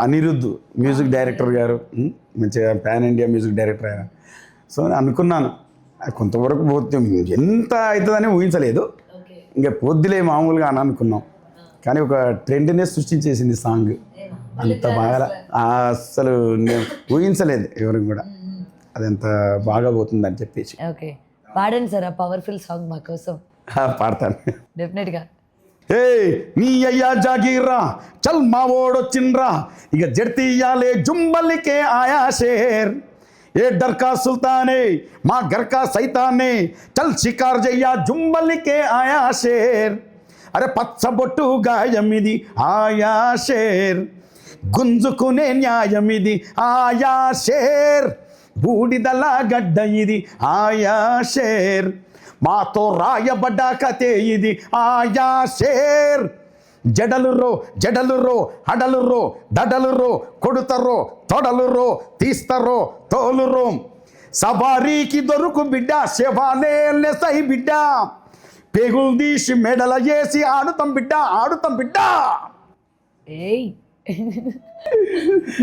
Anirudh music director గారు మంచిగా pan India music director ఆయన. సో అనుకున్నాను కొంతవరకు పోతే ఎంత అవుతుందని ఊహించలేదు, ఇంకా పొద్దులే మామూలుగా అని అనుకున్నాం. కానీ ఒక ట్రెండ్నే సృష్టించేసింది సాంగ్. అంత బాగా అస్సలు నేను ఊహించలేదు ఎవరికి కూడా అది ఎంత బాగా పోతుందని చెప్పేసి. ఓకే, పాడండి సార్ ఆ పవర్ఫుల్ సాంగ్ మా కోసం. పాడతాను. డెఫినెట్గా. ఏ నీ అయ్యా జాగీర్రా చల్ మా ఓడొచ్చిండ్రా ఇక జడ్తీయాలే జుంబల్లికే ఆయా షేర్ ఏ డర్కా సుల్తానే మా గర్కా సైతానే చల్ షికార్ జయ్యా జుంబల్లికే ఆయా షేర్. అరే పచ్చబొట్టు గాయమిది ఆయా షేర్, గుంజుకునే న్యాయమిది ఆయా షేర్, బూడిదల గడ్డ ఇది ఆయా షేర్, మాతో రాయబడ్డ కథే ఇది ఆయా షేర్. జడలురో జడలురో హడలురో దడలురో కొడుతరో తొడలురో తీస్తరో తోలురో సవారీకి దొరుకు బిడ్డ శవాలే లెసై బిడ్డ, పేగులు తీసి మెడల చేసి ఆడుతాం బిడ్డ ఆడుతాం బిడ్డ. ఏయ్